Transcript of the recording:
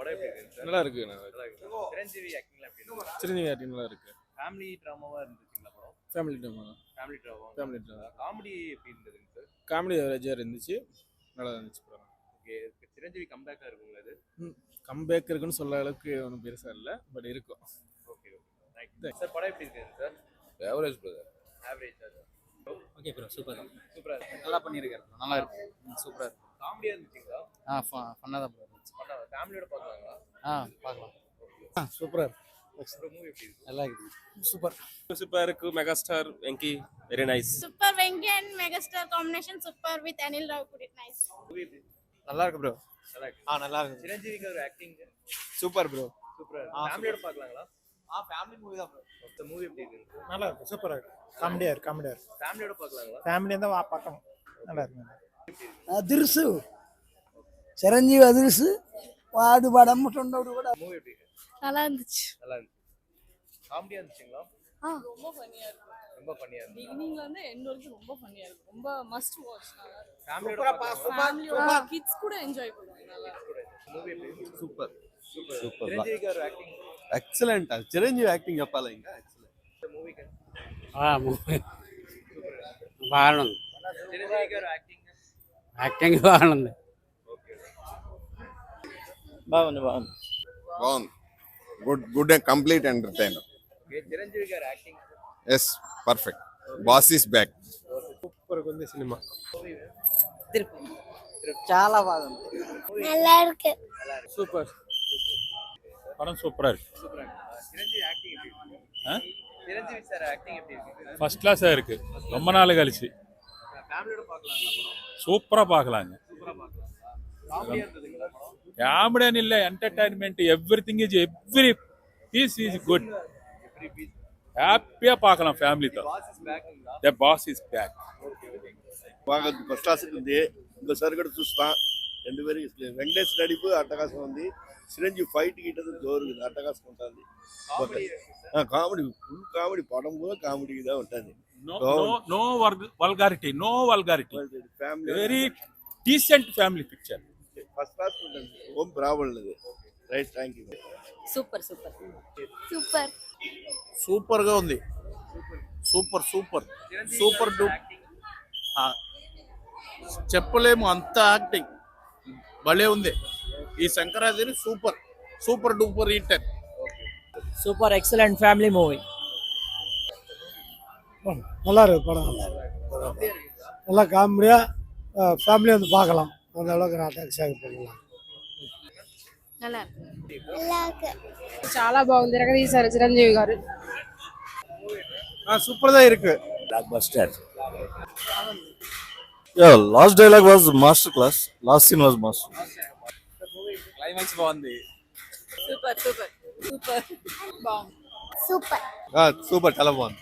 படம் எப்படி இருக்கு சார்? நல்லா இருக்கு. நல்லா இருக்கு. சிரஞ்சீவி ஆக்டிங்லாம் எப்படி இருக்கு? சிரஞ்சீவி ஆக்டிங் நல்லா இருக்கு. ஃபேமிலி ட்ராமாவா இருந்துச்சுங்களா படம்? ஃபேமிலி ட்ராமா தான். Family drama. Family drama. Comedy எப்படி இருந்ததுங்க சார்? காமெடி அவரேஜா இருந்துச்சு. நல்லா இருந்துச்சு படம். ஓகே. சிரஞ்சீவி கம்பேக்கா இருக்குங்களா இது? கம்பேக் இருக்குன்னு சொல்ல அளவுக்கு ஒன்றும் பெருசா இல்லை, பட் இருக்கும். Okay okay. ரைட். சார் படம் எப்படி இருக்கு sir? Average brother. Average sir. Okay bro, super. சூப்பரா இருக்கு. நல்லா பண்ணியிருக்காரு, நல்லா இருக்கு, சூப்பரா இருக்கு. காமெடியா இருந்துச்சுங்களா? ஃபன்னாக தான் ப்ரோ இருந்துச்சு. ஃபேமிலியோட பார்க்கலாங்களா? பார்க்கலாம். சூப்பரா இருக்கு. மூவி எப்படி இருக்கு? நல்லா இருக்குது. Super. Super cool megastar Venki, very nice. Super Venki and megastar combination super with Anil Rao put it nice. Movie எப்படி இருக்கு? நல்லா இருக்கு ப்ரோ. நல்லா இருக்கு. நல்லா இருக்கு. சிரஞ்சீவிக்கு ஒரு ஆக்டிங் சூப்பர் ப்ரோ. சூப்பரா இருக்கு. ஃபேமிலியோட பார்க்கலாங்களா? ஃபேமிலி மூவி தான் ப்ரோ. இந்த மூவி எப்படி இருக்கு? நல்லா இருக்கு, சூப்பரா இருக்கு. காமெடியா இருக்கு. ஃபேமிலியோட பார்க்கலாங்களா? ஃபேமிலியா தான் பார்க்கணும். நல்லா இருக்கு. அதிர்சு చిరంజీవి అదిర్సు వాడు పడమ్ముతుండడు కూడా. மூவி எப்படி இருக்கு? நல்லா இருந்துச்சு. நல்லா இருந்துச்சு. காமெடியா இருந்துச்சுங்களா? ரொம்ப ஃபன்னியா இருக்கு. ரொம்ப ஃபன்னியா இருந்துச்சு. பிகினிங்ல இருந்து எண்ட் வரைக்கும் ரொம்ப ஃபன்னியா இருக்கு. ரொம்ப மஸ்ட் வாட்ச். நல்லா இருக்கு. ஃபேமிலியோட பார்க்கலாமா? ஃபேமிலியோட கிட்ஸ் கூட என்ஜாய் பண்ணுவாங்க. நல்லா இருக்கு. மூவி எப்படி இருக்கு? சூப்பர். சூப்பர். சிரஞ்சீவிக்கு ஒரு ஆக்டிங். ఎక్సలెంట్ చిరంజీవి యాక్టింగ్ చెప్పాలి ఇంకా ఎక్సలెంట్. இந்த மூவிக்கு బాగుంది. சிரஞ்சீவிக்கு ஒரு ஆக்டிங். యాక్టింగ్ బాగుంది. బాగుంది. బాగుంది. Good and complete entertainer. Okay. Chiranjeevi గారి acting. Yes perfect. Boss is back. Super ఉంది சினிமா. చాలా బాగుంది. நல்லா இருக்கு. சூப்பர். படம் சூப்பரா இருக்கு. சூப்பரா இருக்கு. சிரஞ்சீவி ஆக்டிங் எப்படி இருக்கு? சிரஞ்சீவி சார் ஆக்டிங் எப்படி இருக்கு? ஃபர்ஸ்ட் கிளாஸா இருக்கு. ரொம்ப நாள் கழிச்சு ஃபேமிலியோட பார்க்கலாங்களா படம்? சூப்பரா பார்க்கலாங்க. சூப்பரா பார்க்கலாம். காமெடியா இருந்ததுங்களா படம்? காமெடியன் இல்ல, entertainment, everything is every piece is good. எப்படி பீஸ்? ஹாப்பியா பார்க்கலாம் ஃபேமிலி தான். பாஸ் இஸ் பேக்ங்களா? The boss is back. Okay okay. బాగా ఫస్ట్ క్లాస్ ఉంది. ఇంకోసారి కూడా చూస్తాం. రెండు పేరు వెంకటేష్ నడిపు అట్టకాసం ఉంది. చిరంజీవి ఫైట్ గిట్టదు జోరుగా అట్టకాసం ఉంటుంది. காமெடி కామెడీ ఫుల్ కామెడీ పడం కూడా కామెడీగా ఉంటుంది. No vulgarity, no vulgarity. Family Very decent family picture. First class ఉంటుంది. ఓం ప్రాబ్లం లేదు. Right, thank you. Super super. Super. Super గా ఉంది. Super super super do. చెప్పలేము, అంత యాక్టింగ్ భలే ఉంది. ఈ Shankarachari super super duper hit. Super excellent family movie. நல்லா இருக்கு படம். நல்லா காமெடியா ஃபேமிலியா வந்து பார்க்கலாம். அந்த அளவுக்கு நான் எக்ஸைட் பண்ணலாம். நல்லா இருக்கு. நல்லா இருக்கு. చాలా బాగుంది. రగదీశారు చిరంజీవి గారు. சூப்பர் தான் இருக்கு. Blockbuster. Last dialogue was master class. Last scene was master. Climax బాగుంది. Super super super. బాగుంది. సూపర్. సూపర్, చాలా బాగుంది.